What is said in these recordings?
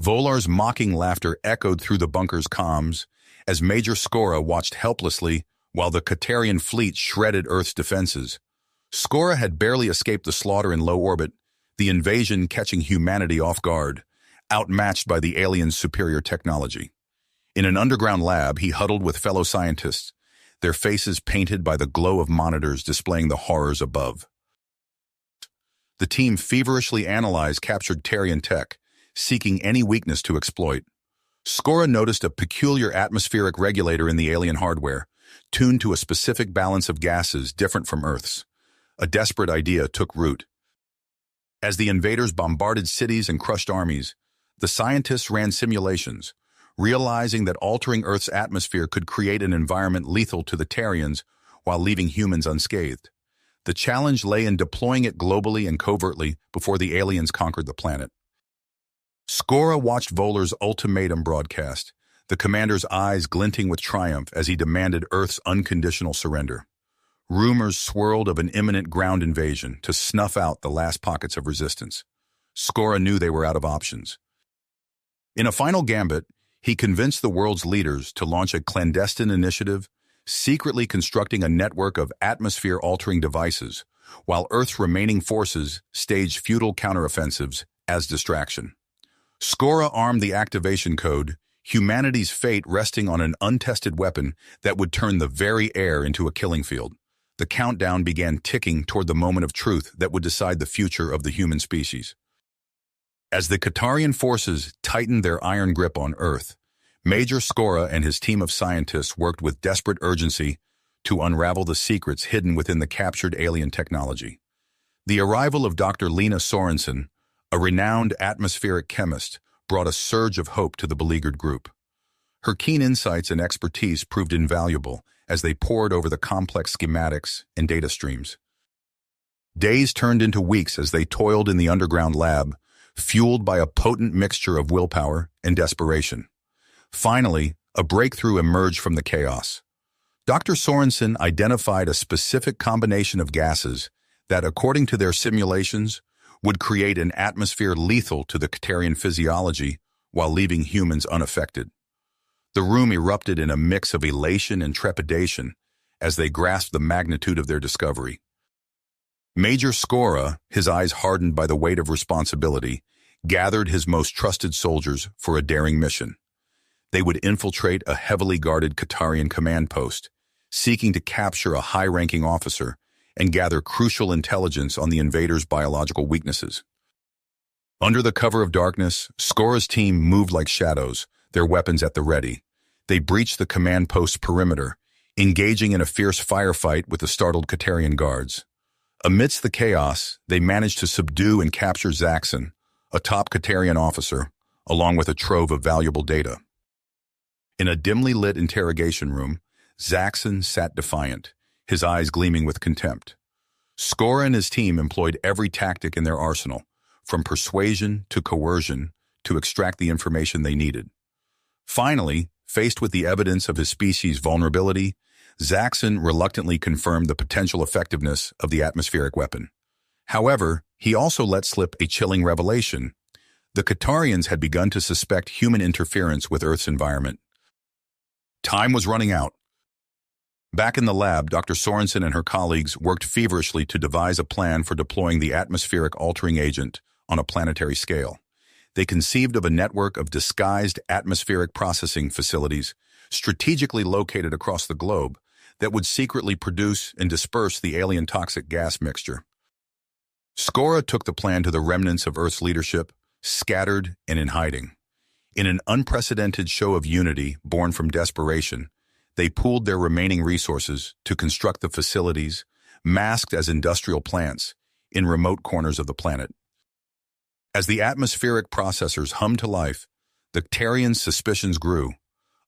Volar's mocking laughter echoed through the bunker's comms as Major Skora watched helplessly while the Katarian fleet shredded Earth's defenses. Skora had barely escaped the slaughter in low orbit, the invasion catching humanity off guard, outmatched by the aliens' superior technology. In an underground lab, he huddled with fellow scientists, their faces painted by the glow of monitors displaying the horrors above. The team feverishly analyzed captured Tarian tech, seeking any weakness to exploit. Skora noticed a peculiar atmospheric regulator in the alien hardware, tuned to a specific balance of gases different from Earth's. A desperate idea took root. As the invaders bombarded cities and crushed armies, the scientists ran simulations, realizing that altering Earth's atmosphere could create an environment lethal to the Tarians while leaving humans unscathed. The challenge lay in deploying it globally and covertly before the aliens conquered the planet. Skora watched Volar's ultimatum broadcast, the commander's eyes glinting with triumph as he demanded Earth's unconditional surrender. Rumors swirled of an imminent ground invasion to snuff out the last pockets of resistance. Skora knew they were out of options. In a final gambit, he convinced the world's leaders to launch a clandestine initiative, secretly constructing a network of atmosphere-altering devices, while Earth's remaining forces staged futile counteroffensives as distraction. Skora armed the activation code, humanity's fate resting on an untested weapon that would turn the very air into a killing field. The countdown began ticking toward the moment of truth that would decide the future of the human species. As the Katarian forces tightened their iron grip on Earth, Major Skora and his team of scientists worked with desperate urgency to unravel the secrets hidden within the captured alien technology. The arrival of Dr. Lena Sorensen, a renowned atmospheric chemist, brought a surge of hope to the beleaguered group. Her keen insights and expertise proved invaluable as they pored over the complex schematics and data streams. Days turned into weeks as they toiled in the underground lab, fueled by a potent mixture of willpower and desperation. Finally, a breakthrough emerged from the chaos. Dr. Sorensen identified a specific combination of gases that, according to their simulations, would create an atmosphere lethal to the Katarian physiology while leaving humans unaffected. The room erupted in a mix of elation and trepidation as they grasped the magnitude of their discovery. Major Skora, his eyes hardened by the weight of responsibility, gathered his most trusted soldiers for a daring mission. They would infiltrate a heavily guarded Katarian command post, seeking to capture a high-ranking officer and gather crucial intelligence on the invaders' biological weaknesses. Under the cover of darkness, Skora's team moved like shadows, their weapons at the ready. They breached the command post's perimeter, engaging in a fierce firefight with the startled Katarian guards. Amidst the chaos, they managed to subdue and capture Zaxxon, a top Katarian officer, along with a trove of valuable data. In a dimly lit interrogation room, Zaxxon sat defiant, his eyes gleaming with contempt. Skora and his team employed every tactic in their arsenal, from persuasion to coercion, to extract the information they needed. Finally, faced with the evidence of his species' vulnerability, Zaxxon reluctantly confirmed the potential effectiveness of the atmospheric weapon. However, he also let slip a chilling revelation. The Katarians had begun to suspect human interference with Earth's environment. Time was running out. Back in the lab, Dr. Sorensen and her colleagues worked feverishly to devise a plan for deploying the atmospheric altering agent on a planetary scale. They conceived of a network of disguised atmospheric processing facilities strategically located across the globe that would secretly produce and disperse the alien toxic gas mixture. Skora took the plan to the remnants of Earth's leadership, scattered and in hiding. In an unprecedented show of unity born from desperation, they pooled their remaining resources to construct the facilities, masked as industrial plants, in remote corners of the planet. As the atmospheric processors hummed to life, the Tarians' suspicions grew.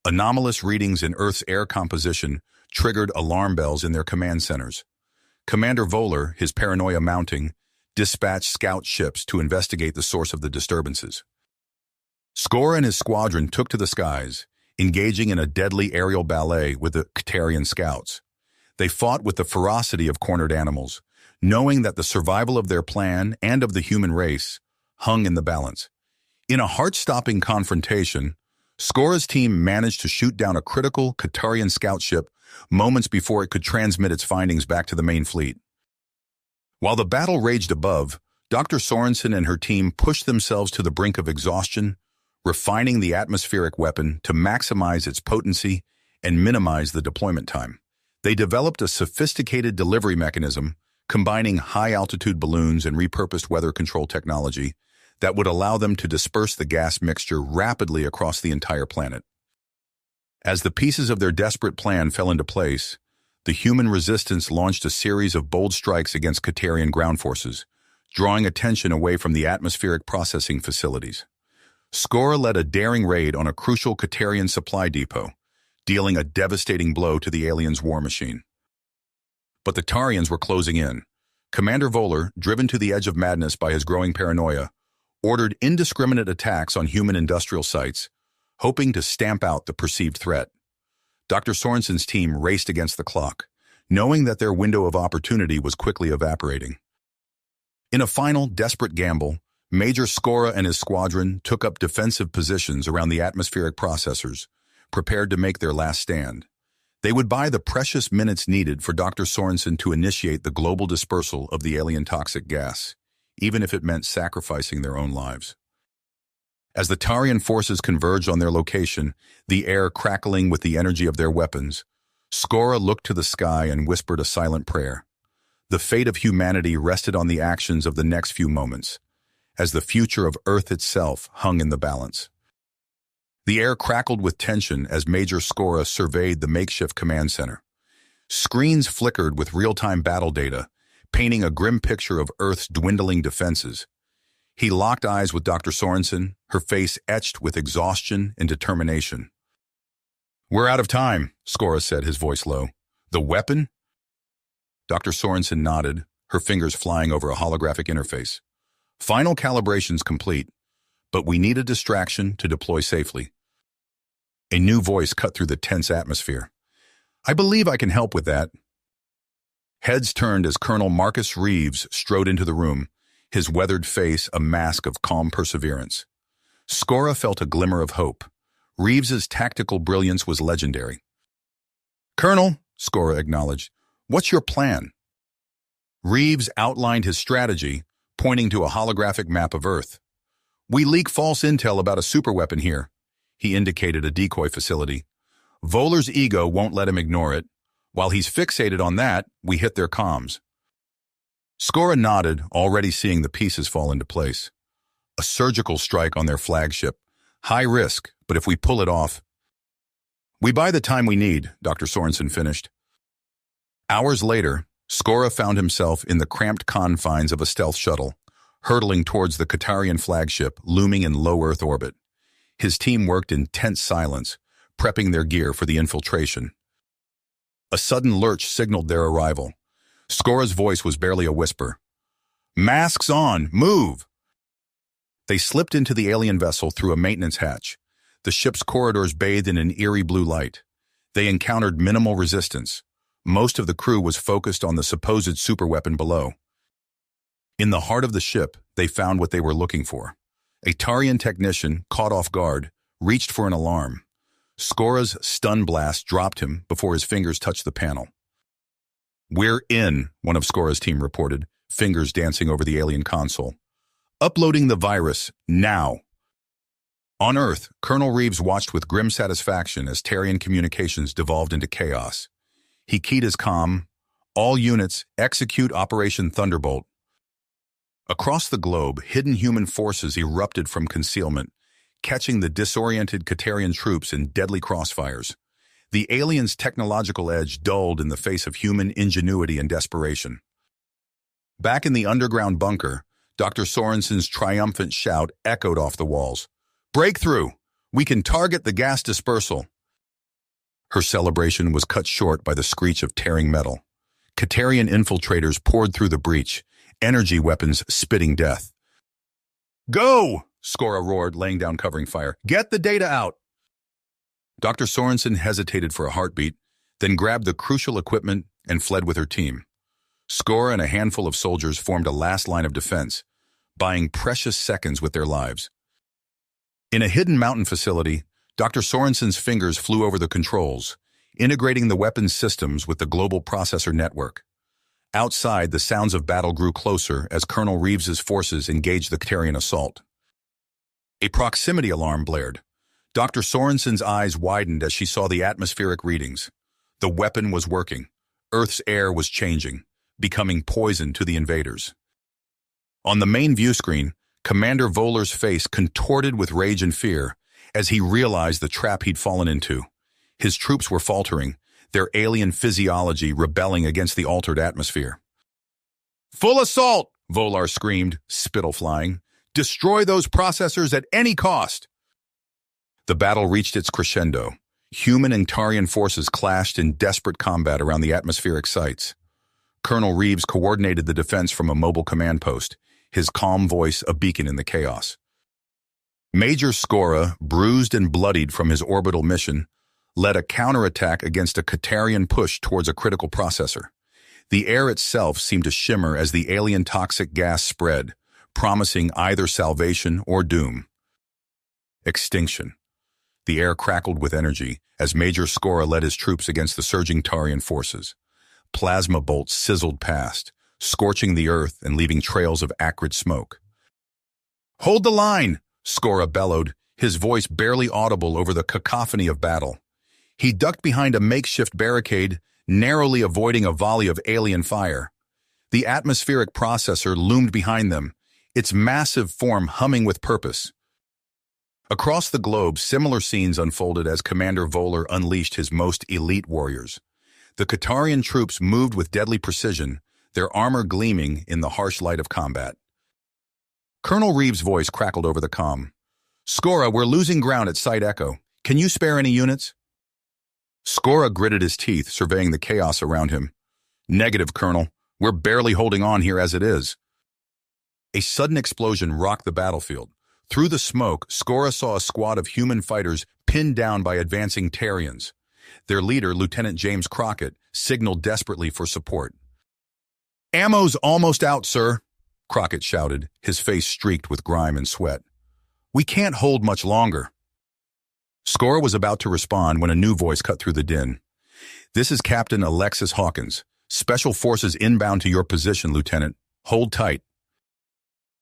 Anomalous readings in Earth's air composition triggered alarm bells in their command centers. Commander Volar, his paranoia mounting, dispatched scout ships to investigate the source of the disturbances. Skora and his squadron took to the skies, engaging in a deadly aerial ballet with the Katarian scouts. They fought with the ferocity of cornered animals, knowing that the survival of their plan and of the human race hung in the balance. In a heart-stopping confrontation, Skora's team managed to shoot down a critical Katarian scout ship moments before it could transmit its findings back to the main fleet. While the battle raged above, Dr. Sorensen and her team pushed themselves to the brink of exhaustion, refining the atmospheric weapon to maximize its potency and minimize the deployment time. They developed a sophisticated delivery mechanism combining high-altitude balloons and repurposed weather control technology that would allow them to disperse the gas mixture rapidly across the entire planet. As the pieces of their desperate plan fell into place, the human resistance launched a series of bold strikes against Katarian ground forces, drawing attention away from the atmospheric processing facilities. Skora led a daring raid on a crucial Katarian supply depot, dealing a devastating blow to the aliens' war machine. But the Tarians were closing in. Commander Voller, driven to the edge of madness by his growing paranoia, ordered indiscriminate attacks on human industrial sites, hoping to stamp out the perceived threat. Dr. Sorensen's team raced against the clock, knowing that their window of opportunity was quickly evaporating. In a final, desperate gamble, Major Skora and his squadron took up defensive positions around the atmospheric processors, prepared to make their last stand. They would buy the precious minutes needed for Dr. Sorensen to initiate the global dispersal of the alien toxic gas, even if it meant sacrificing their own lives. As the Tarian forces converged on their location, the air crackling with the energy of their weapons, Skora looked to the sky and whispered a silent prayer. The fate of humanity rested on the actions of the next few moments, as the future of Earth itself hung in the balance. The air crackled with tension as Major Skora surveyed the makeshift command center. Screens flickered with real-time battle data, painting a grim picture of Earth's dwindling defenses. He locked eyes with Dr. Sorensen, her face etched with exhaustion and determination. "We're out of time," Skora said, his voice low. "The weapon?" Dr. Sorensen nodded, her fingers flying over a holographic interface. "Final calibrations complete, but we need a distraction to deploy safely." A new voice cut through the tense atmosphere. "I believe I can help with that." Heads turned as Colonel Marcus Reeves strode into the room, his weathered face a mask of calm perseverance. Skora felt a glimmer of hope. Reeves's tactical brilliance was legendary. "Colonel," Skora acknowledged, "what's your plan?" Reeves outlined his strategy, pointing to a holographic map of Earth. "We leak false intel about a superweapon here." He indicated a decoy facility. "Voller's ego won't let him ignore it. While he's fixated on that, we hit their comms." Skora nodded, already seeing the pieces fall into place. A surgical strike on their flagship. High risk, but if we pull it off... "We buy the time we need," Dr. Sorensen finished. Hours later, Skora found himself in the cramped confines of a stealth shuttle, hurtling towards the Katarian flagship looming in low Earth orbit. His team worked in tense silence, prepping their gear for the infiltration. A sudden lurch signaled their arrival. Skora's voice was barely a whisper. "Masks on! Move!" They slipped into the alien vessel through a maintenance hatch. The ship's corridors bathed in an eerie blue light. They encountered minimal resistance. Most of the crew was focused on the supposed superweapon below. In the heart of the ship, they found what they were looking for. A Tarian technician, caught off guard, reached for an alarm. Skora's stun blast dropped him before his fingers touched the panel. "We're in," one of Skora's team reported, fingers dancing over the alien console. "Uploading the virus, now." On Earth, Colonel Reeves watched with grim satisfaction as Tarian communications devolved into chaos. He keyed his comm. "All units, execute Operation Thunderbolt." Across the globe, hidden human forces erupted from concealment, catching the disoriented Katarian troops in deadly crossfires. The aliens' technological edge dulled in the face of human ingenuity and desperation. Back in the underground bunker, Dr. Sorensen's triumphant shout echoed off the walls. "Breakthrough! We can target the gas dispersal!" Her celebration was cut short by the screech of tearing metal. Katarian infiltrators poured through the breach, energy weapons spitting death. "Go!" Skora roared, laying down covering fire. "Get the data out!" Dr. Sorensen hesitated for a heartbeat, then grabbed the crucial equipment and fled with her team. Skora and a handful of soldiers formed a last line of defense, buying precious seconds with their lives. In a hidden mountain facility, Dr. Sorensen's fingers flew over the controls, integrating the weapons systems with the global processor network. Outside, the sounds of battle grew closer as Colonel Reeves's forces engaged the Catarian assault. A proximity alarm blared. Dr. Sorensen's eyes widened as she saw the atmospheric readings. The weapon was working. Earth's air was changing, becoming poison to the invaders. On the main view screen, Commander Voeller's face contorted with rage and fear as he realized the trap he'd fallen into. His troops were faltering, their alien physiology rebelling against the altered atmosphere. "Full assault!" Volar screamed, spittle flying. "Destroy those processors at any cost!" The battle reached its crescendo. Human and Tarian forces clashed in desperate combat around the atmospheric sites. Colonel Reeves coordinated the defense from a mobile command post, his calm voice a beacon in the chaos. Major Skora, bruised and bloodied from his orbital mission, led a counterattack against a Catarian push towards a critical processor. The air itself seemed to shimmer as the alien toxic gas spread, promising either salvation or doom. Extinction. The air crackled with energy as Major Skora led his troops against the surging Tarian forces. Plasma bolts sizzled past, scorching the earth and leaving trails of acrid smoke. "Hold the line!" Skora bellowed, his voice barely audible over the cacophony of battle. He ducked behind a makeshift barricade, narrowly avoiding a volley of alien fire. The atmospheric processor loomed behind them, its massive form humming with purpose. Across the globe, similar scenes unfolded as Commander Voller unleashed his most elite warriors. The Catarian troops moved with deadly precision, their armor gleaming in the harsh light of combat. Colonel Reeves' voice crackled over the comm. "Skora, we're losing ground at Site Echo. Can you spare any units?" Skora gritted his teeth, surveying the chaos around him. "Negative, Colonel. We're barely holding on here as it is." A sudden explosion rocked the battlefield. Through the smoke, Skora saw a squad of human fighters pinned down by advancing Tarians. Their leader, Lieutenant James Crockett, signaled desperately for support. "Ammo's almost out, sir," Crockett shouted, his face streaked with grime and sweat. "We can't hold much longer." Skora was about to respond when a new voice cut through the din. "This is Captain Alexis Hawkins. Special Forces inbound to your position, Lieutenant. Hold tight."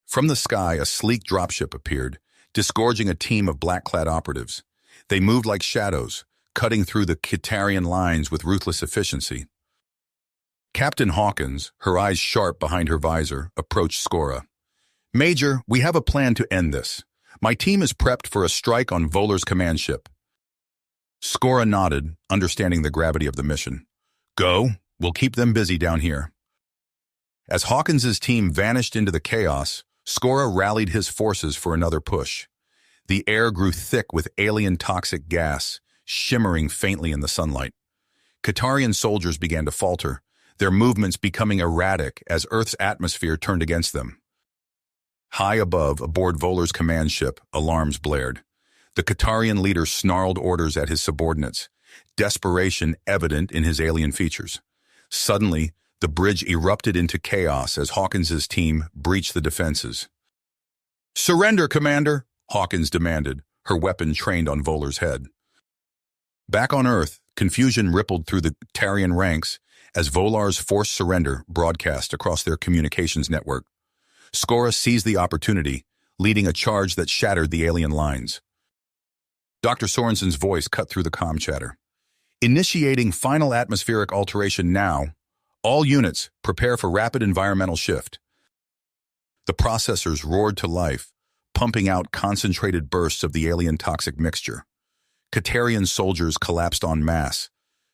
From the sky, a sleek dropship appeared, disgorging a team of black-clad operatives. They moved like shadows, cutting through the Catarian lines with ruthless efficiency. Captain Hawkins, her eyes sharp behind her visor, approached Skora. "Major, we have a plan to end this. My team is prepped for a strike on Voller's command ship." Skora nodded, understanding the gravity of the mission. "Go. We'll keep them busy down here." As Hawkins's team vanished into the chaos, Skora rallied his forces for another push. The air grew thick with alien toxic gas, shimmering faintly in the sunlight. Catarian soldiers began to falter, their movements becoming erratic as Earth's atmosphere turned against them. High above, aboard Voller's command ship, alarms blared. The Catarian leader snarled orders at his subordinates, desperation evident in his alien features. Suddenly, the bridge erupted into chaos as Hawkins's team breached the defenses. "Surrender, Commander," Hawkins demanded, her weapon trained on Voller's head. Back on Earth, confusion rippled through the Tarian ranks as Volar's forced surrender broadcast across their communications network. Skora seized the opportunity, leading a charge that shattered the alien lines. Dr. Sorensen's voice cut through the comm chatter. "Initiating final atmospheric alteration now. All units, prepare for rapid environmental shift." The processors roared to life, pumping out concentrated bursts of the alien toxic mixture. Catarian soldiers collapsed en masse,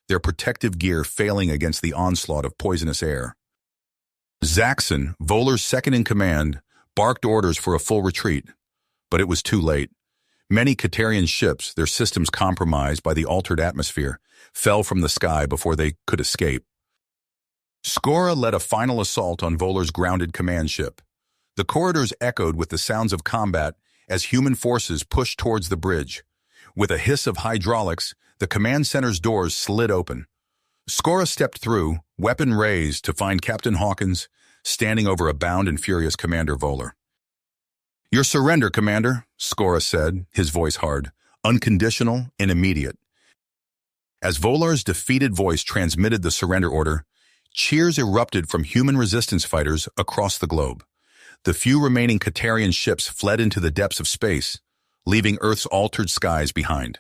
their protective gear failing against the onslaught of poisonous air. Zaxxon, Voller's second-in-command, barked orders for a full retreat, but it was too late. Many Catarian ships, their systems compromised by the altered atmosphere, fell from the sky before they could escape. Skora led a final assault on Voller's grounded command ship. The corridors echoed with the sounds of combat as human forces pushed towards the bridge. With a hiss of hydraulics, the command center's doors slid open. Skora stepped through, weapon raised, to find Captain Hawkins standing over a bound and furious Commander Voller. Your surrender, Commander, Skora said, his voice hard, unconditional and immediate. As Volar's defeated voice transmitted the surrender order, cheers erupted from human resistance fighters across the globe. The few remaining Katarian ships fled into the depths of space, leaving Earth's altered skies behind.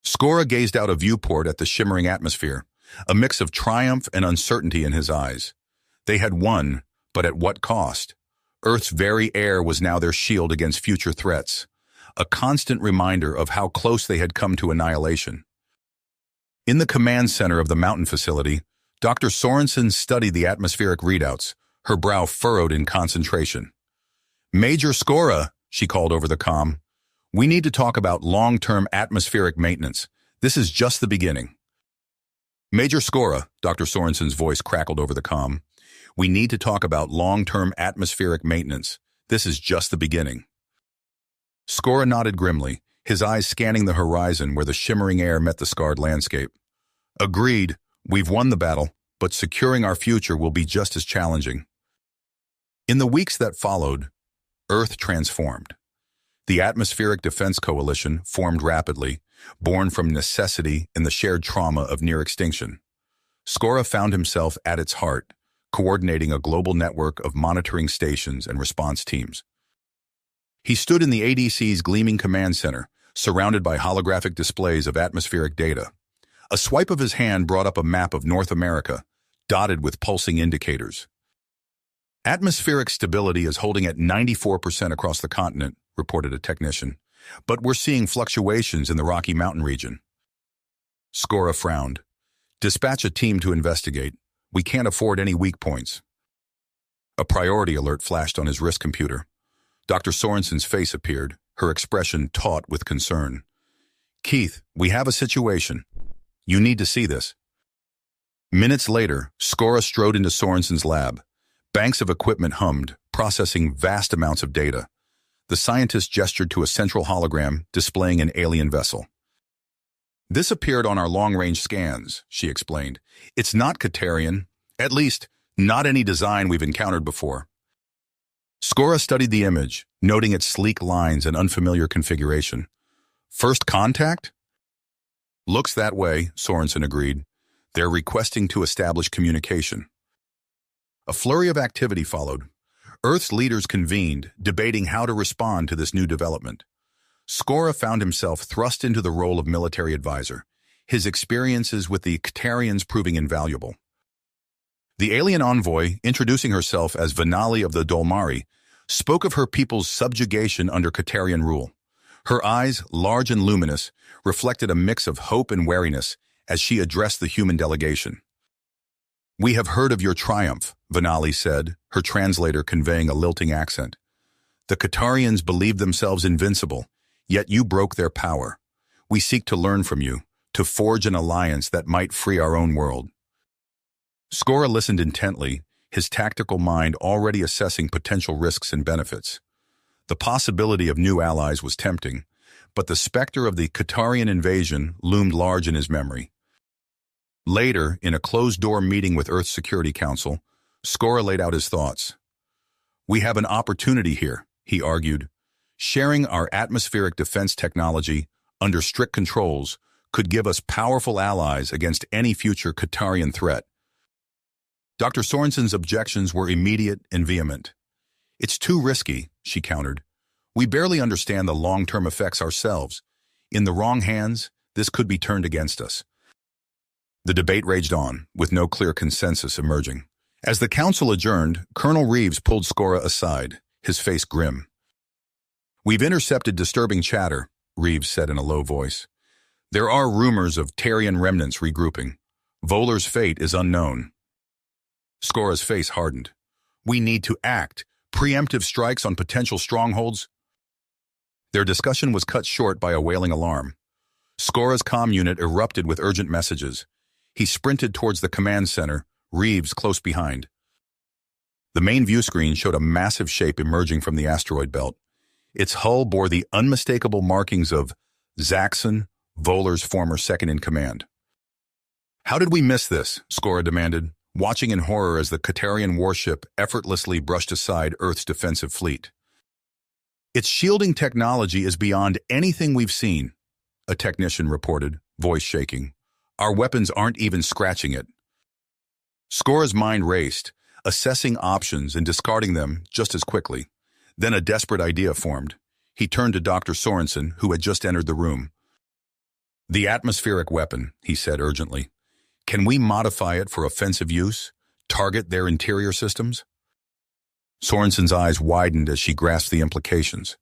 Skora gazed out a viewport at the shimmering atmosphere, a mix of triumph and uncertainty in his eyes. They had won, but at what cost? Earth's very air was now their shield against future threats, a constant reminder of how close they had come to annihilation. In the command center of the mountain facility, Dr. Sorensen studied the atmospheric readouts, her brow furrowed in concentration. Major Skora, she called over the comm, we need to talk about long-term atmospheric maintenance. This is just the beginning. Major Skora, Dr. Sorensen's voice crackled over the comm, we need to talk about long-term atmospheric maintenance. This is just the beginning. Skora nodded grimly, his eyes scanning the horizon where the shimmering air met the scarred landscape. Agreed, we've won the battle, but securing our future will be just as challenging. In the weeks that followed, Earth transformed. The Atmospheric Defense Coalition formed rapidly, born from necessity and the shared trauma of near extinction. Skora found himself at its heart, coordinating a global network of monitoring stations and response teams. He stood in the ADC's gleaming command center, surrounded by holographic displays of atmospheric data. A swipe of his hand brought up a map of North America, dotted with pulsing indicators. Atmospheric stability is holding at 94% across the continent, reported a technician, but we're seeing fluctuations in the Rocky Mountain region. Skora frowned. Dispatch a team to investigate. We can't afford any weak points. A priority alert flashed on his wrist computer. Dr. Sorensen's face appeared, her expression taut with concern. Keith, we have a situation. You need to see this. Minutes later, Skora strode into Sorensen's lab. Banks of equipment hummed, processing vast amounts of data. The scientist gestured to a central hologram displaying an alien vessel. This appeared on our long-range scans, she explained. It's not Katarian, at least not any design we've encountered before. Skora studied the image, noting its sleek lines and unfamiliar configuration. First contact? Looks that way, Sorensen agreed. They're requesting to establish communication. A flurry of activity followed. Earth's leaders convened, debating how to respond to this new development. Skora found himself thrust into the role of military advisor, his experiences with the Katarians proving invaluable. The alien envoy, introducing herself as Venali of the Dolmari, spoke of her people's subjugation under Katarian rule. Her eyes, large and luminous, reflected a mix of hope and wariness as she addressed the human delegation. We have heard of your triumph, Venali said, her translator conveying a lilting accent. The Katarians believed themselves invincible, yet you broke their power. We seek to learn from you, to forge an alliance that might free our own world. Skora listened intently, his tactical mind already assessing potential risks and benefits. The possibility of new allies was tempting, but the specter of the Katarian invasion loomed large in his memory. Later, in a closed-door meeting with Earth's Security Council, Skora laid out his thoughts. We have an opportunity here, he argued. Sharing our atmospheric defense technology under strict controls could give us powerful allies against any future Katarian threat. Dr. Sorensen's objections were immediate and vehement. It's too risky, she countered. We barely understand the long-term effects ourselves. In the wrong hands, this could be turned against us. The debate raged on, with no clear consensus emerging. As the council adjourned, Colonel Reeves pulled Skora aside, his face grim. We've intercepted disturbing chatter, Reeves said in a low voice. There are rumors of Tarian remnants regrouping. Volar's fate is unknown. Skora's face hardened. We need to act. Preemptive strikes on potential strongholds. Their discussion was cut short by a wailing alarm. Skora's comm unit erupted with urgent messages. He sprinted towards the command center, Reeves close behind. The main view screen showed a massive shape emerging from the asteroid belt. Its hull bore the unmistakable markings of Zaxxon, Volar's former second-in-command. How did we miss this? Skora demanded, watching in horror as the Katarian warship effortlessly brushed aside Earth's defensive fleet. Its shielding technology is beyond anything we've seen, a technician reported, voice shaking. Our weapons aren't even scratching it. Skora's mind raced, assessing options and discarding them just as quickly. Then a desperate idea formed. He turned to Dr. Sorensen, who had just entered the room. The atmospheric weapon, he said urgently. Can we modify it for offensive use? Target their interior systems? Sorensen's eyes widened as she grasped the implications.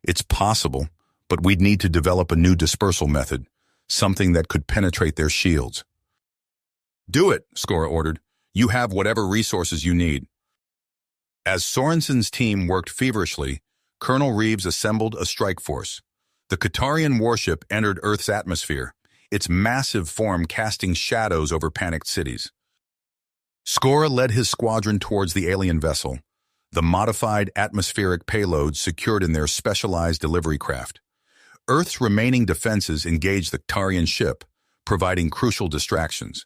It's possible, but we'd need to develop a new dispersal method, something that could penetrate their shields. Do it, Skora ordered. You have whatever resources you need. As Sorensen's team worked feverishly, Colonel Reeves assembled a strike force. The Katarian warship entered Earth's atmosphere, its massive form casting shadows over panicked cities. Skora led his squadron towards the alien vessel, the modified atmospheric payload secured in their specialized delivery craft. Earth's remaining defenses engaged the Katarian ship, providing crucial distractions.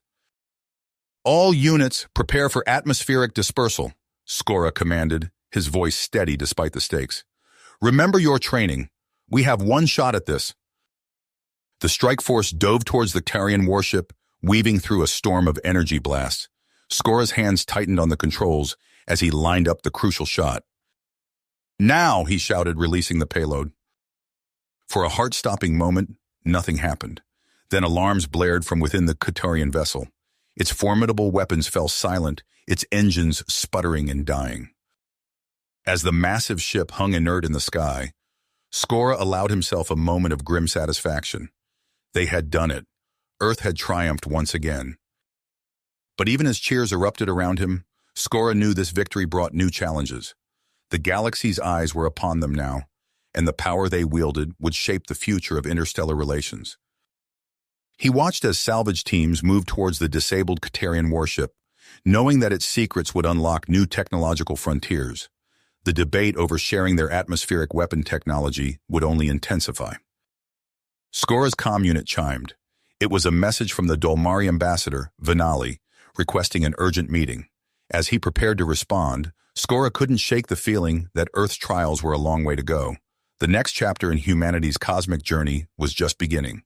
All units prepare for atmospheric dispersal, Skora commanded, his voice steady despite the stakes. Remember your training. We have one shot at this. The strike force dove towards the Katarian warship, weaving through a storm of energy blasts. Skora's hands tightened on the controls as he lined up the crucial shot. Now, he shouted, releasing the payload. For a heart-stopping moment, nothing happened. Then alarms blared from within the Katarian vessel. Its formidable weapons fell silent, its engines sputtering and dying. As the massive ship hung inert in the sky, Skora allowed himself a moment of grim satisfaction. They had done it. Earth had triumphed once again. But even as cheers erupted around him, Skora knew this victory brought new challenges. The galaxy's eyes were upon them now, and the power they wielded would shape the future of interstellar relations. He watched as salvage teams moved towards the disabled Katarian warship, knowing that its secrets would unlock new technological frontiers. The debate over sharing their atmospheric weapon technology would only intensify. Skora's comm unit chimed. It was a message from the Dolmari ambassador, Venali, requesting an urgent meeting. As he prepared to respond, Skora couldn't shake the feeling that Earth's trials were a long way to go. The next chapter in humanity's cosmic journey was just beginning.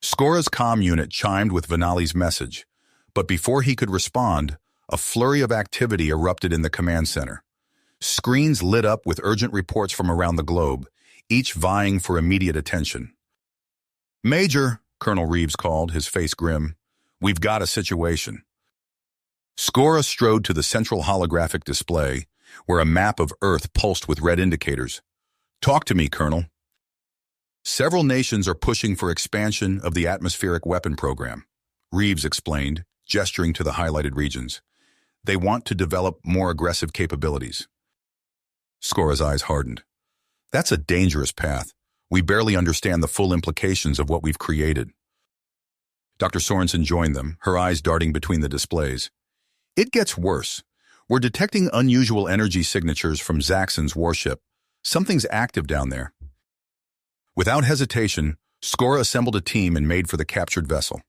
Skora's comm unit chimed with Venali's message, but before he could respond, a flurry of activity erupted in the command center. Screens lit up with urgent reports from around the globe, each vying for immediate attention. Major, Colonel Reeves called, his face grim. We've got a situation. Skora strode to the central holographic display, where a map of Earth pulsed with red indicators. Talk to me, Colonel. Several nations are pushing for expansion of the atmospheric weapon program, Reeves explained, gesturing to the highlighted regions. They want to develop more aggressive capabilities. Skora's eyes hardened. That's a dangerous path. We barely understand the full implications of what we've created. Dr. Sorensen joined them, her eyes darting between the displays. It gets worse. We're detecting unusual energy signatures from Zaxxon's warship. Something's active down there. Without hesitation, Skora assembled a team and made for the captured vessel.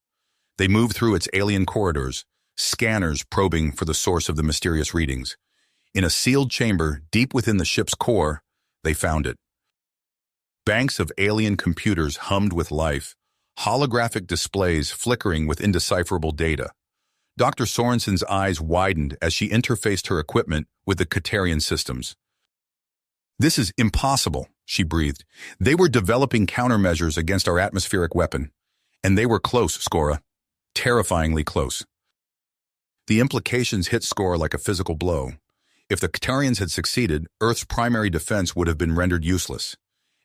They moved through its alien corridors, scanners probing for the source of the mysterious readings. In a sealed chamber deep within the ship's core, they found it. Banks of alien computers hummed with life, holographic displays flickering with indecipherable data. Dr. Sorensen's eyes widened as she interfaced her equipment with the Katarian systems. This is impossible, she breathed. They were developing countermeasures against our atmospheric weapon. And they were close, Skora. Terrifyingly close. The implications hit Skora like a physical blow. If the Katarians had succeeded, Earth's primary defense would have been rendered useless.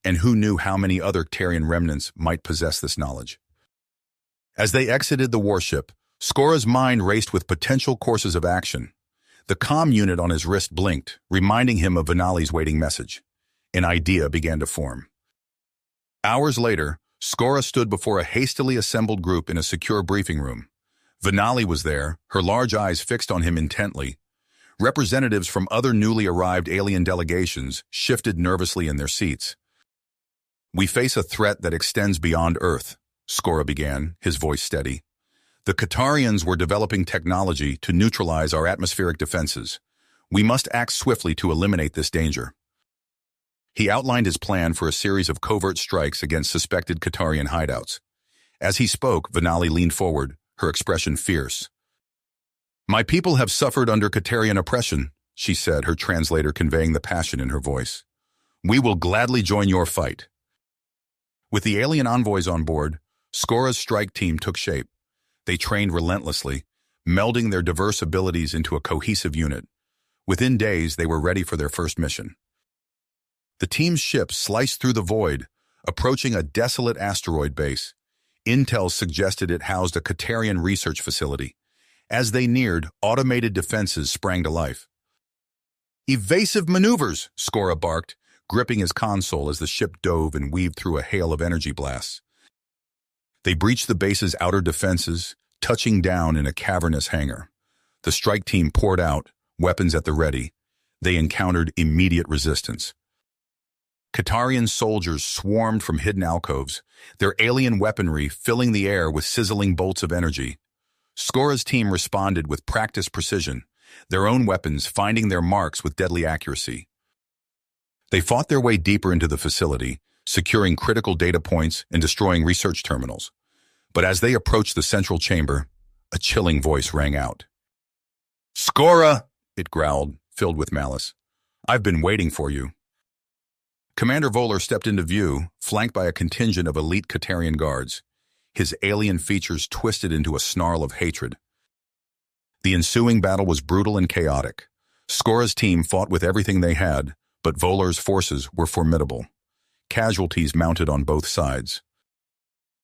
And who knew how many other Katarian remnants might possess this knowledge? As they exited the warship, Skora's mind raced with potential courses of action. The comm unit on his wrist blinked, reminding him of Venali's waiting message. An idea began to form. Hours later, Skora stood before a hastily assembled group in a secure briefing room. Venali was there, her large eyes fixed on him intently. Representatives from other newly arrived alien delegations shifted nervously in their seats. We face a threat that extends beyond Earth, Skora began, his voice steady. The Katarians were developing technology to neutralize our atmospheric defenses. We must act swiftly to eliminate this danger. He outlined his plan for a series of covert strikes against suspected Katarian hideouts. As he spoke, Venali leaned forward, her expression fierce. "My people have suffered under Katarian oppression," she said, her translator conveying the passion in her voice. "We will gladly join your fight." With the alien envoys on board, Skora's strike team took shape. They trained relentlessly, melding their diverse abilities into a cohesive unit. Within days, they were ready for their first mission. The team's ship sliced through the void, approaching a desolate asteroid base. Intel suggested it housed a Katarian research facility. As they neared, automated defenses sprang to life. "Evasive maneuvers," Skora barked, gripping his console as the ship dove and weaved through a hail of energy blasts. They breached the base's outer defenses, touching down in a cavernous hangar. The strike team poured out, weapons at the ready. They encountered immediate resistance. Katarian soldiers swarmed from hidden alcoves, their alien weaponry filling the air with sizzling bolts of energy. Skora's team responded with practiced precision, their own weapons finding their marks with deadly accuracy. They fought their way deeper into the facility, securing critical data points and destroying research terminals. But as they approached the central chamber, a chilling voice rang out. "Skora!" it growled, filled with malice. "I've been waiting for you." Commander Voller stepped into view, flanked by a contingent of elite Katarian guards. His alien features twisted into a snarl of hatred. The ensuing battle was brutal and chaotic. Skora's team fought with everything they had, but Voller's forces were formidable. Casualties mounted on both sides.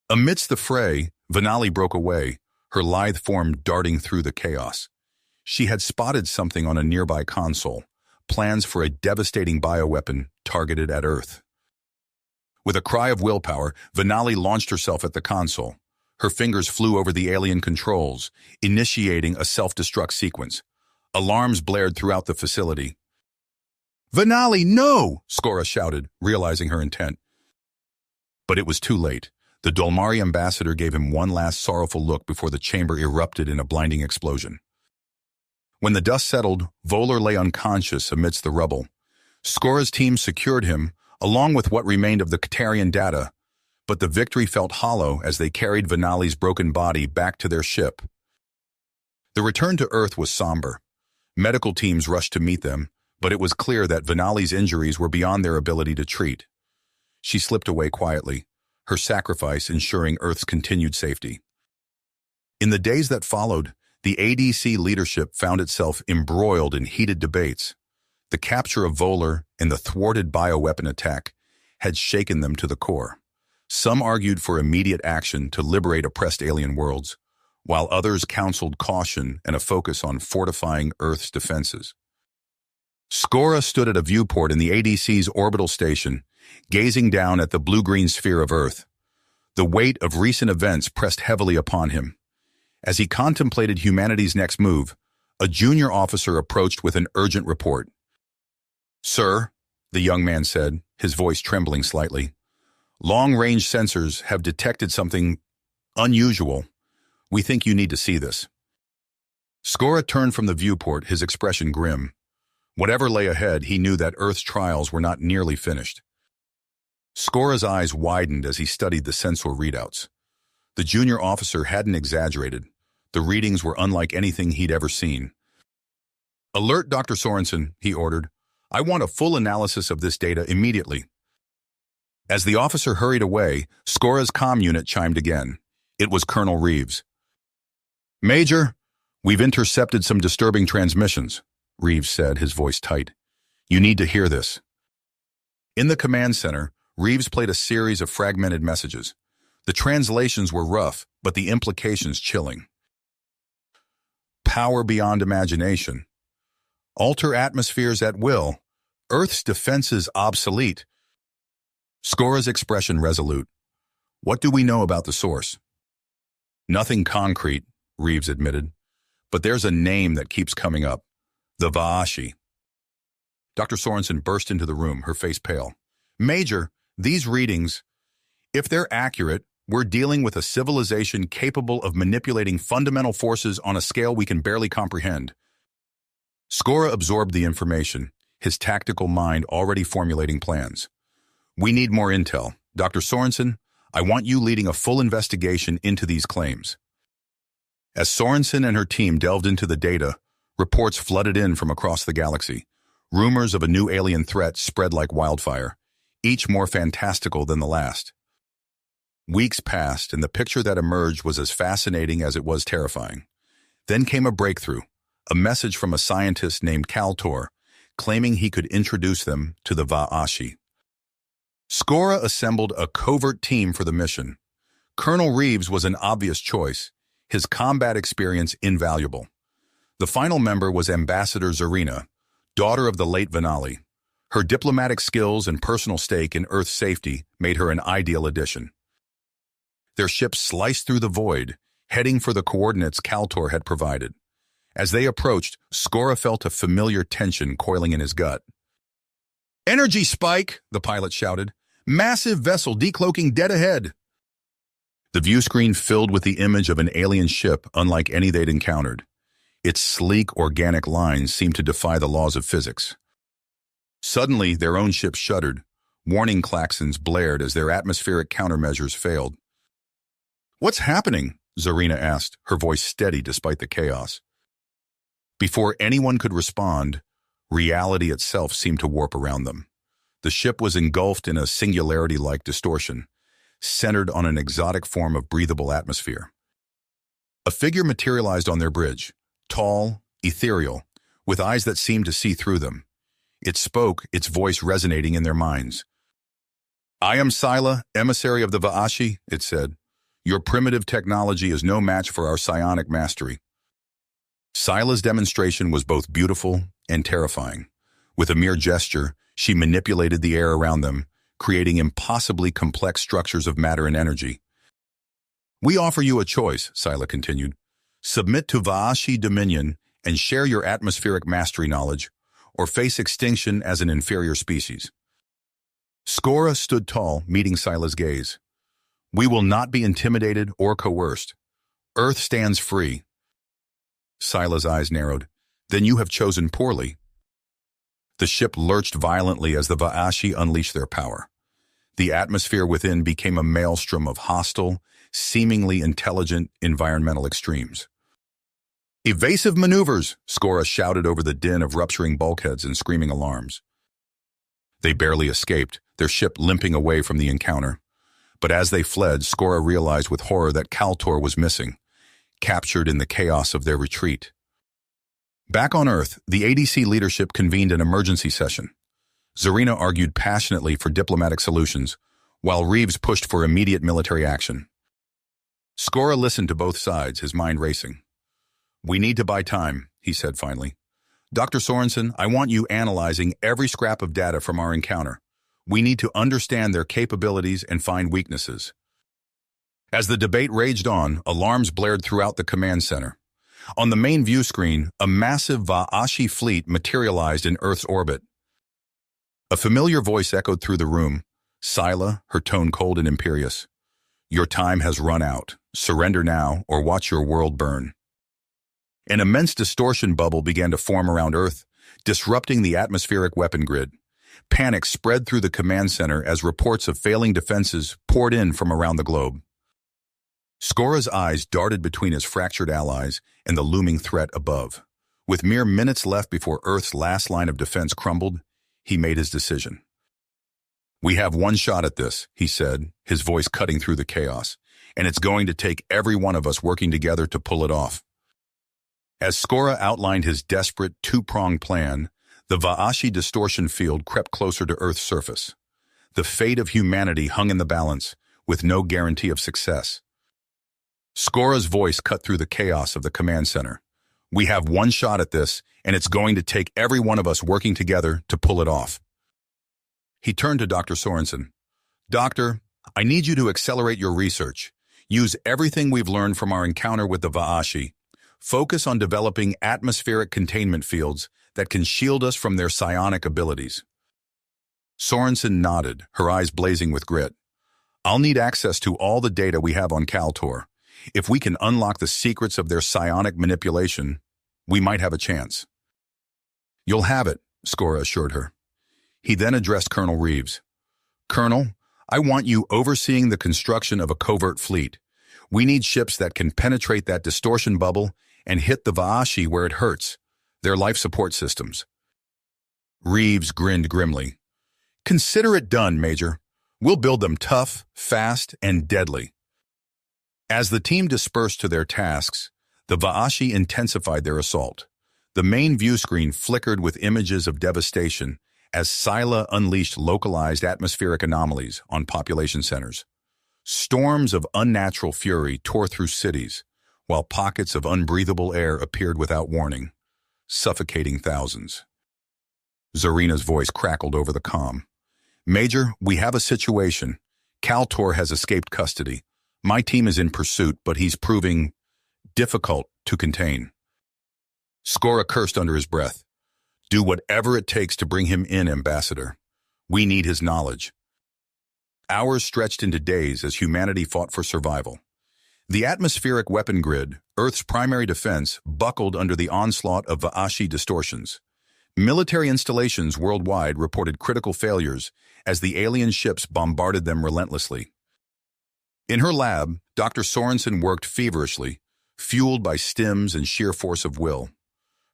Amidst the fray, Venali broke away, her lithe form darting through the chaos. She had spotted something on a nearby console, plans for a devastating bioweapon targeted at Earth. With a cry of willpower, Venali launched herself at the console. Her fingers flew over the alien controls, initiating a self-destruct sequence. Alarms blared throughout the facility. "Venali, no!" Skora shouted, realizing her intent. But it was too late. The Dolmari ambassador gave him one last sorrowful look before the chamber erupted in a blinding explosion. When the dust settled, Voller lay unconscious amidst the rubble. Skora's team secured him, along with what remained of the Katarian data, but the victory felt hollow as they carried Venali's broken body back to their ship. The return to Earth was somber. Medical teams rushed to meet them, but it was clear that Venali's injuries were beyond their ability to treat. She slipped away quietly, her sacrifice ensuring Earth's continued safety. In the days that followed, the ADC leadership found itself embroiled in heated debates. The capture of Voller and the thwarted bioweapon attack had shaken them to the core. Some argued for immediate action to liberate oppressed alien worlds, while others counseled caution and a focus on fortifying Earth's defenses. Skora stood at a viewport in the ADC's orbital station, gazing down at the blue-green sphere of Earth. The weight of recent events pressed heavily upon him. As he contemplated humanity's next move, a junior officer approached with an urgent report. "Sir," the young man said, his voice trembling slightly, "long-range sensors have detected something unusual. We think you need to see this." Skora turned from the viewport, his expression grim. Whatever lay ahead, he knew that Earth's trials were not nearly finished. Skora's eyes widened as he studied the sensor readouts. The junior officer hadn't exaggerated. The readings were unlike anything he'd ever seen. "Alert Dr. Sorensen," he ordered. "I want a full analysis of this data immediately." As the officer hurried away, Skora's comm unit chimed again. It was Colonel Reeves. "Major, we've intercepted some disturbing transmissions," Reeves said, his voice tight. "You need to hear this." In the command center, Reeves played a series of fragmented messages. The translations were rough, but the implications chilling. Power beyond imagination. Alter atmospheres at will. Earth's defenses obsolete. Skora's expression resolute. "What do we know about the source?" "Nothing concrete," Reeves admitted. "But there's a name that keeps coming up. The Vaashi." Dr. Sorensen burst into the room, her face pale. "Major, these readings, if they're accurate, we're dealing with a civilization capable of manipulating fundamental forces on a scale we can barely comprehend." Skora absorbed the information, his tactical mind already formulating plans. We need more intel. Dr. Sorensen, I want you leading a full investigation into these claims. As Sorensen and her team delved into the data, reports flooded in from across the galaxy. Rumors of a new alien threat spread like wildfire, each more fantastical than the last. Weeks passed, and the picture that emerged was as fascinating as it was terrifying. Then came a breakthrough, a message from a scientist named Kaltor, claiming he could introduce them to the Va'ashi. Skora assembled a covert team for the mission. Colonel Reeves was an obvious choice, his combat experience invaluable. The final member was Ambassador Zarina, daughter of the late Venali. Her diplomatic skills and personal stake in Earth's safety made her an ideal addition. Their ship sliced through the void, heading for the coordinates Kaltor had provided. As they approached, Skora felt a familiar tension coiling in his gut. "Energy spike!" the pilot shouted. "Massive vessel decloaking dead ahead!" The view screen filled with the image of an alien ship unlike any they'd encountered. Its sleek, organic lines seemed to defy the laws of physics. Suddenly, their own ship shuddered. Warning klaxons blared as their atmospheric countermeasures failed. "What's happening?" Zarina asked, her voice steady despite the chaos. Before anyone could respond, reality itself seemed to warp around them. The ship was engulfed in a singularity-like distortion, centered on an exotic form of breathable atmosphere. A figure materialized on their bridge, tall, ethereal, with eyes that seemed to see through them. It spoke, its voice resonating in their minds. "I am Sila, emissary of the Va'ashi," it said. "Your primitive technology is no match for our psionic mastery." Sila's demonstration was both beautiful and terrifying. With a mere gesture, she manipulated the air around them, creating impossibly complex structures of matter and energy. "We offer you a choice," Sila continued. "Submit to Va'ashi dominion and share your atmospheric mastery knowledge, or face extinction as an inferior species." Skora stood tall, meeting Sila's gaze. "We will not be intimidated or coerced. Earth stands free." Sila's eyes narrowed. "Then you have chosen poorly." The ship lurched violently as the Va'ashi unleashed their power. The atmosphere within became a maelstrom of hostile, seemingly intelligent environmental extremes. "Evasive maneuvers!" Skora shouted over the din of rupturing bulkheads and screaming alarms. They barely escaped, their ship limping away from the encounter. But as they fled, Skora realized with horror that Kaltor was missing, captured in the chaos of their retreat. Back on Earth, the ADC leadership convened an emergency session. Zarina argued passionately for diplomatic solutions, while Reeves pushed for immediate military action. Skora listened to both sides, his mind racing. "We need to buy time," he said finally. "Dr. Sorensen, I want you analyzing every scrap of data from our encounter. We need to understand their capabilities and find weaknesses." As the debate raged on, alarms blared throughout the command center. On the main view screen, a massive Va'ashi fleet materialized in Earth's orbit. A familiar voice echoed through the room, Sila, her tone cold and imperious. "Your time has run out. Surrender now, or watch your world burn." An immense distortion bubble began to form around Earth, disrupting the atmospheric weapon grid. Panic spread through the command center as reports of failing defenses poured in from around the globe. Skora's eyes darted between his fractured allies and the looming threat above. With mere minutes left before Earth's last line of defense crumbled, he made his decision. "We have one shot at this," he said, his voice cutting through the chaos, "and it's going to take every one of us working together to pull it off." As Skora outlined his desperate two-pronged plan, the Va'ashi distortion field crept closer to Earth's surface. The fate of humanity hung in the balance, with no guarantee of success. Skora's voice cut through the chaos of the command center. "We have one shot at this, and it's going to take every one of us working together to pull it off." He turned to Dr. Sorensen. "Doctor, I need you to accelerate your research. Use everything we've learned from our encounter with the Va'ashi. Focus on developing atmospheric containment fields that can shield us from their psionic abilities." Sorensen nodded, her eyes blazing with grit. "I'll need access to all the data we have on Kaltor. If we can unlock the secrets of their psionic manipulation, we might have a chance." "You'll have it," Skora assured her. He then addressed Colonel Reeves. Colonel, I want you overseeing the construction of a covert fleet. We need ships that can penetrate that distortion bubble and hit the Va'ashi where it hurts, their life support systems. Reeves grinned grimly. Consider it done, Major. We'll build them tough, fast, and deadly. As the team dispersed to their tasks, the Va'ashi intensified their assault. The main view screen flickered with images of devastation as Scylla unleashed localized atmospheric anomalies on population centers. Storms of unnatural fury tore through cities, while pockets of unbreathable air appeared without warning, suffocating thousands. Zarina's voice crackled over the comm. Major, we have a situation. Kaltor has escaped custody. My team is in pursuit, but he's proving difficult to contain. Skora cursed under his breath. Do whatever it takes to bring him in, Ambassador. We need his knowledge. Hours stretched into days as humanity fought for survival. The atmospheric weapon grid, Earth's primary defense, buckled under the onslaught of Va'ashi distortions. Military installations worldwide reported critical failures as the alien ships bombarded them relentlessly. In her lab, Dr. Sorensen worked feverishly, fueled by stims and sheer force of will.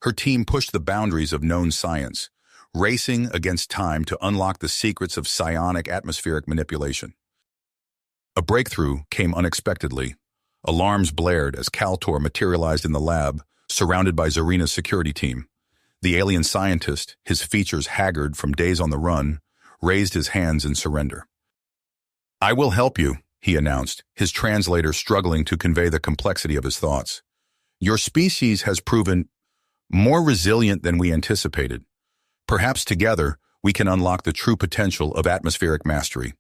Her team pushed the boundaries of known science, racing against time to unlock the secrets of psionic atmospheric manipulation. A breakthrough came unexpectedly. Alarms blared as Kaltor materialized in the lab, surrounded by Zarina's security team. The alien scientist, his features haggard from days on the run, raised his hands in surrender. I will help you, he announced, his translator struggling to convey the complexity of his thoughts. Your species has proven more resilient than we anticipated. Perhaps together, we can unlock the true potential of atmospheric mastery.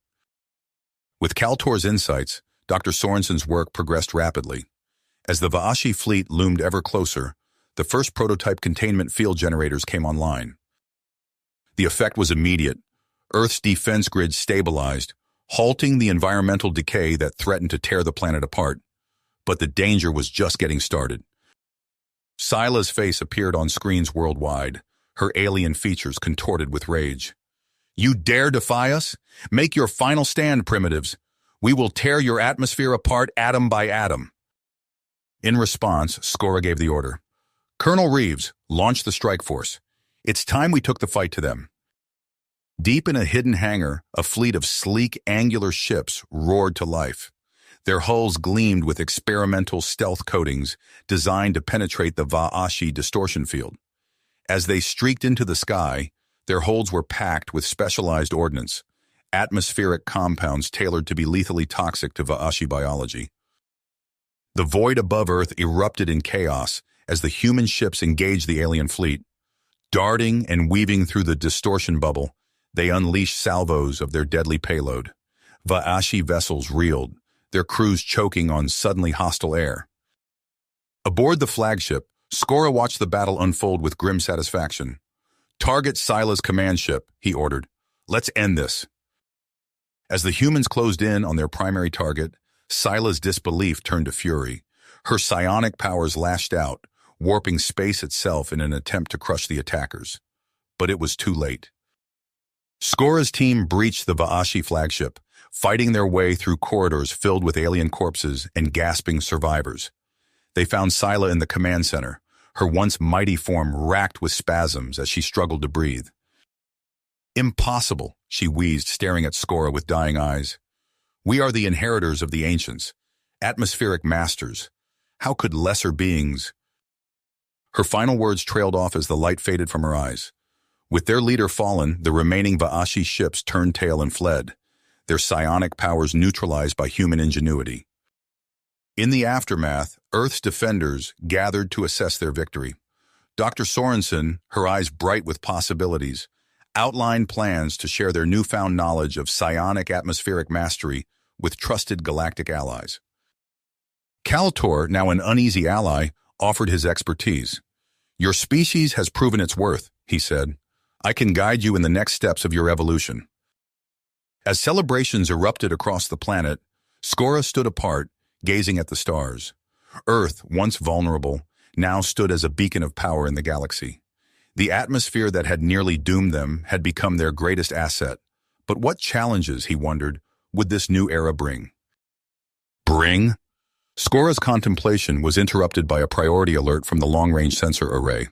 With Kaltor's insights, Dr. Sorensen's work progressed rapidly. As the Va'ashi fleet loomed ever closer, the first prototype containment field generators came online. The effect was immediate. Earth's defense grid stabilized, halting the environmental decay that threatened to tear the planet apart. But the danger was just getting started. Scylla's face appeared on screens worldwide, her alien features contorted with rage. You dare defy us? Make your final stand, primitives. We will tear your atmosphere apart atom by atom. In response, Skora gave the order. Colonel Reeves, launch the strike force. It's time we took the fight to them. Deep in a hidden hangar, a fleet of sleek, angular ships roared to life. Their hulls gleamed with experimental stealth coatings designed to penetrate the Va'ashi distortion field. As they streaked into the sky, their holds were packed with specialized ordnance, atmospheric compounds tailored to be lethally toxic to Va'ashi biology. The void above Earth erupted in chaos as the human ships engaged the alien fleet. Darting and weaving through the distortion bubble, they unleashed salvos of their deadly payload. Va'ashi vessels reeled, their crews choking on suddenly hostile air. Aboard the flagship, Skora watched the battle unfold with grim satisfaction. Target Scylla's command ship, he ordered. Let's end this. As the humans closed in on their primary target, Scylla's disbelief turned to fury. Her psionic powers lashed out, warping space itself in an attempt to crush the attackers. But it was too late. Skora's team breached the Va'ashi flagship, fighting their way through corridors filled with alien corpses and gasping survivors. They found Scylla in the command center, her once mighty form racked with spasms as she struggled to breathe. Impossible, she wheezed, staring at Skora with dying eyes. We are the inheritors of the ancients, atmospheric masters. How could lesser beings... Her final words trailed off as the light faded from her eyes. With their leader fallen, the remaining Va'ashi ships turned tail and fled, their psionic powers neutralized by human ingenuity. In the aftermath, Earth's defenders gathered to assess their victory. Dr. Sorensen, her eyes bright with possibilities, outlined plans to share their newfound knowledge of psionic atmospheric mastery with trusted galactic allies. Kaltor, now an uneasy ally, offered his expertise. Your species has proven its worth, he said. I can guide you in the next steps of your evolution. As celebrations erupted across the planet, Skora stood apart, gazing at the stars. Earth, once vulnerable, now stood as a beacon of power in the galaxy. The atmosphere that had nearly doomed them had become their greatest asset. But what challenges, he wondered, would this new era bring? Bring? Skora's contemplation was interrupted by a priority alert from the long-range sensor array.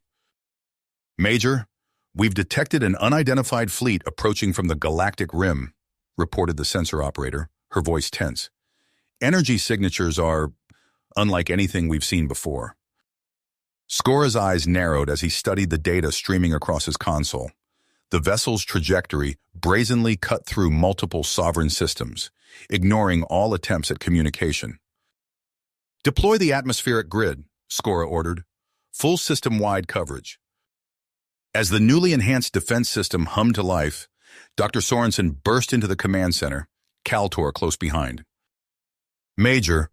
Major, we've detected an unidentified fleet approaching from the galactic rim, reported the sensor operator, her voice tense. Energy signatures are unlike anything we've seen before. Skora's eyes narrowed as he studied the data streaming across his console. The vessel's trajectory brazenly cut through multiple sovereign systems, ignoring all attempts at communication. Deploy the atmospheric grid, Skora ordered. Full system-wide coverage. As the newly enhanced defense system hummed to life, Dr. Sorensen burst into the command center, Kaltor close behind. Major,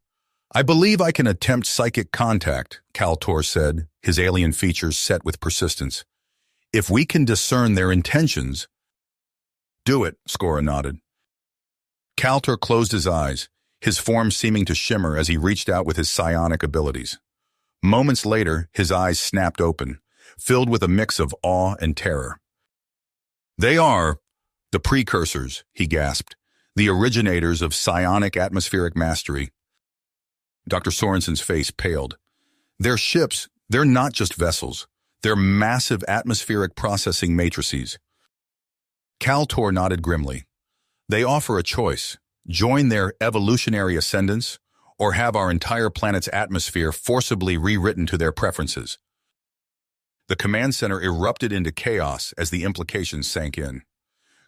I believe I can attempt psychic contact, Kaltor said, his alien features set with persistence. If we can discern their intentions... Do it, Skora nodded. Kaltor closed his eyes, his form seeming to shimmer as he reached out with his psionic abilities. Moments later, his eyes snapped open, filled with a mix of awe and terror. They are the precursors, he gasped, the originators of psionic atmospheric mastery. Dr. Sorensen's face paled. Their ships, they're not just vessels. They're massive atmospheric processing matrices. Kaltor nodded grimly. They offer a choice. Join their evolutionary ascendants, or have our entire planet's atmosphere forcibly rewritten to their preferences. The command center erupted into chaos as the implications sank in.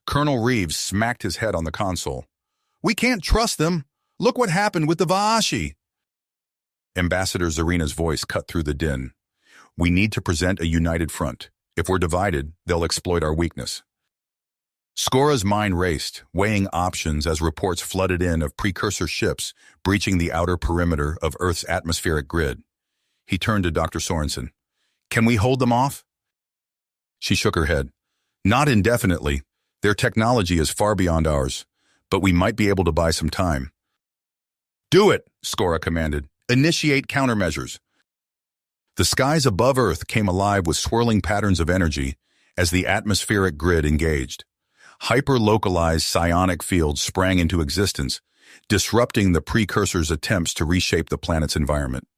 Colonel Reeves smacked his head on the console. We can't trust them. Look what happened with the Vaashi. Ambassador Zarina's voice cut through the din. We need to present a united front. If we're divided, they'll exploit our weakness. Skora's mind raced, weighing options as reports flooded in of precursor ships breaching the outer perimeter of Earth's atmospheric grid. He turned to Dr. Sorensen. Can we hold them off? She shook her head. Not indefinitely. Their technology is far beyond ours, but we might be able to buy some time. Do it, Skora commanded. Initiate countermeasures. The skies above Earth came alive with swirling patterns of energy as the atmospheric grid engaged. Hyper-localized psionic fields sprang into existence, disrupting the precursor's attempts to reshape the planet's environment.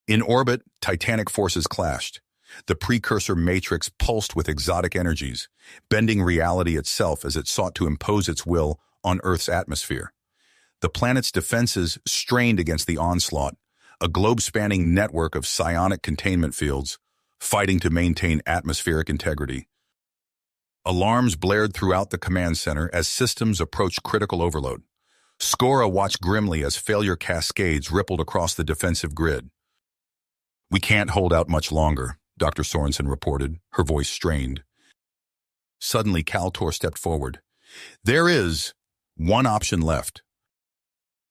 In orbit, titanic forces clashed. The precursor matrix pulsed with exotic energies, bending reality itself as it sought to impose its will on Earth's atmosphere. The planet's defenses strained against the onslaught, a globe-spanning network of psionic containment fields, fighting to maintain atmospheric integrity. Alarms blared throughout the command center as systems approached critical overload. Skora watched grimly as failure cascades rippled across the defensive grid. We can't hold out much longer, Dr. Sorensen reported, her voice strained. Suddenly, Kaltor stepped forward. There is one option left.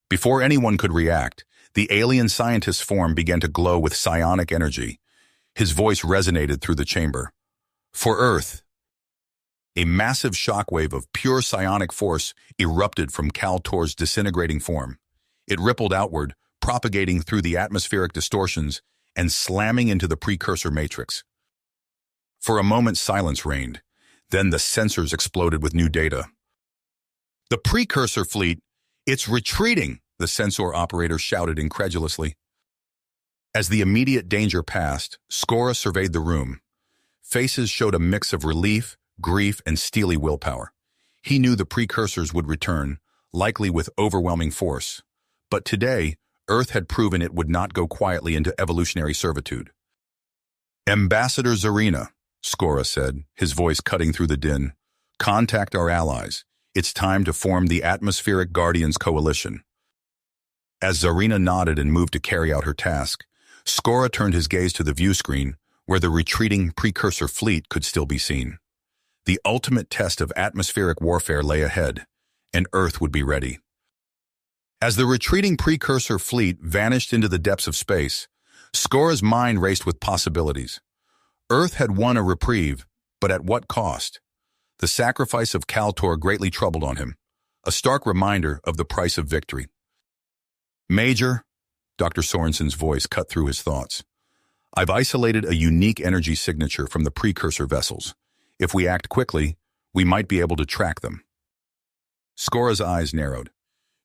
Before anyone could react, the alien scientist's form began to glow with psionic energy. His voice resonated through the chamber. For Earth. A massive shockwave of pure psionic force erupted from Kaltor's disintegrating form. It rippled outward, propagating through the atmospheric distortions and slamming into the precursor matrix. For a moment, silence reigned. Then the sensors exploded with new data. The precursor fleet, it's retreating, the sensor operator shouted incredulously. As the immediate danger passed, Skora surveyed the room. Faces showed a mix of relief, grief, and steely willpower. He knew the precursors would return, likely with overwhelming force. But today, Earth had proven it would not go quietly into evolutionary servitude. Ambassador Zarina, Skora said, his voice cutting through the din. Contact our allies. It's time to form the Atmospheric Guardians Coalition. As Zarina nodded and moved to carry out her task, Skora turned his gaze to the view screen, where the retreating precursor fleet could still be seen. The ultimate test of atmospheric warfare lay ahead, and Earth would be ready. As the retreating precursor fleet vanished into the depths of space, Skora's mind raced with possibilities. Earth had won a reprieve, but at what cost? The sacrifice of Kaltor greatly troubled on him, a stark reminder of the price of victory. Major, Dr. Sorensen's voice cut through his thoughts. I've isolated a unique energy signature from the precursor vessels. If we act quickly, we might be able to track them. Skora's eyes narrowed.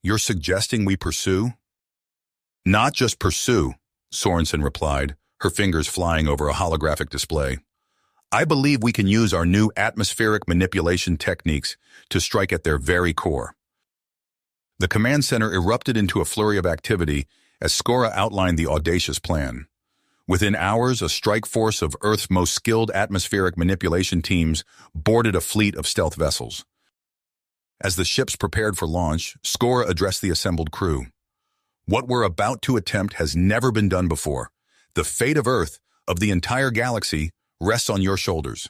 You're suggesting we pursue? Not just pursue, Sorensen replied, her fingers flying over a holographic display. I believe we can use our new atmospheric manipulation techniques to strike at their very core. The command center erupted into a flurry of activity as Skora outlined the audacious plan. Within hours, a strike force of Earth's most skilled atmospheric manipulation teams boarded a fleet of stealth vessels. As the ships prepared for launch, Skora addressed the assembled crew. What we're about to attempt has never been done before. The fate of Earth, of the entire galaxy, rests on your shoulders.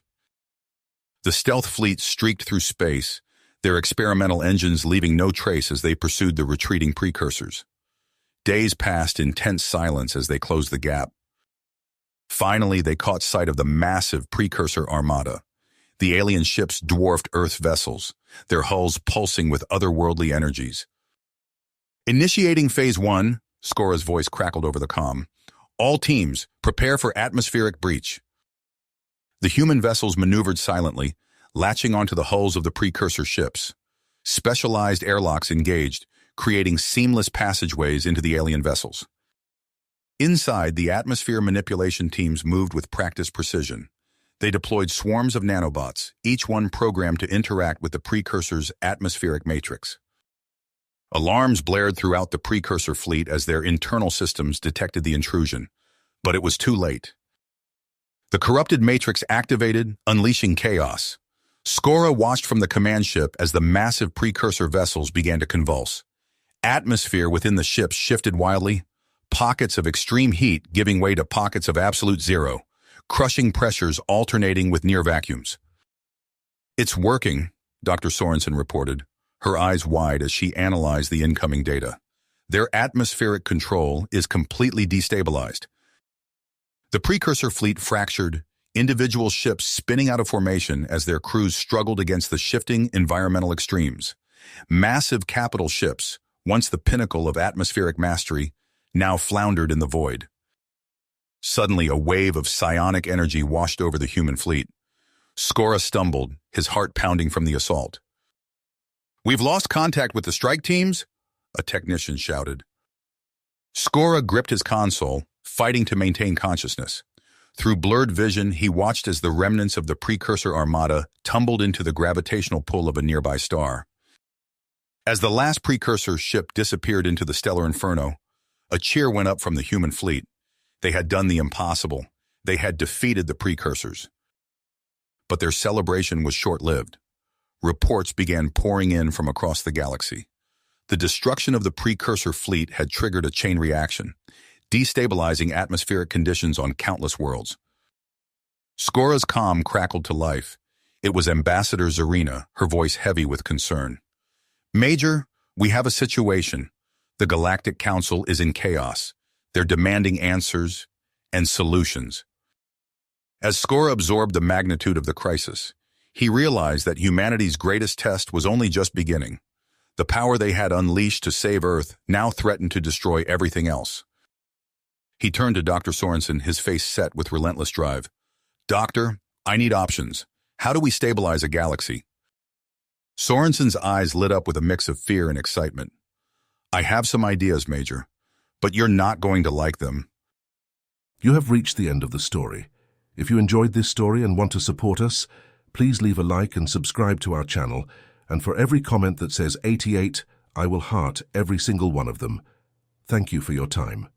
The stealth fleet streaked through space, their experimental engines leaving no trace as they pursued the retreating precursors. Days passed in tense silence as they closed the gap. Finally, they caught sight of the massive precursor armada. The alien ships dwarfed Earth's vessels, their hulls pulsing with otherworldly energies. Initiating Phase 1, Skora's voice crackled over the comm. All teams, prepare for atmospheric breach. The human vessels maneuvered silently, latching onto the hulls of the precursor ships. Specialized airlocks engaged, creating seamless passageways into the alien vessels. Inside, the atmosphere manipulation teams moved with practiced precision. They deployed swarms of nanobots, each one programmed to interact with the precursor's atmospheric matrix. Alarms blared throughout the precursor fleet as their internal systems detected the intrusion, but it was too late. The corrupted matrix activated, unleashing chaos. Skora watched from the command ship as the massive precursor vessels began to convulse. Atmosphere within the ships shifted wildly, pockets of extreme heat giving way to pockets of absolute zero, crushing pressures alternating with near vacuums. It's working, Dr. Sorensen reported, her eyes wide as she analyzed the incoming data. Their atmospheric control is completely destabilized. The precursor fleet fractured, individual ships spinning out of formation as their crews struggled against the shifting environmental extremes. Massive capital ships, once the pinnacle of atmospheric mastery, now floundered in the void. Suddenly, a wave of psionic energy washed over the human fleet. Skora stumbled, his heart pounding from the assault. "We've lost contact with the strike teams," a technician shouted. Skora gripped his console, fighting to maintain consciousness. Through blurred vision, he watched as the remnants of the precursor armada tumbled into the gravitational pull of a nearby star. As the last precursor ship disappeared into the stellar inferno, a cheer went up from the human fleet. They had done the impossible. They had defeated the precursors. But their celebration was short-lived. Reports began pouring in from across the galaxy. The destruction of the precursor fleet had triggered a chain reaction, destabilizing atmospheric conditions on countless worlds. Skora's comm crackled to life. It was Ambassador Zarina, her voice heavy with concern. "Major, we have a situation. The Galactic Council is in chaos. They're demanding answers and solutions." As Skora absorbed the magnitude of the crisis, he realized that humanity's greatest test was only just beginning. The power they had unleashed to save Earth now threatened to destroy everything else. He turned to Dr. Sorensen, his face set with relentless drive. "Doctor, I need options. How do we stabilize a galaxy?" Sorensen's eyes lit up with a mix of fear and excitement. "I have some ideas, Major, but you're not going to like them." You have reached the end of the story. If you enjoyed this story and want to support us, please leave a like and subscribe to our channel, and for every comment that says 88, I will heart every single one of them. Thank you for your time.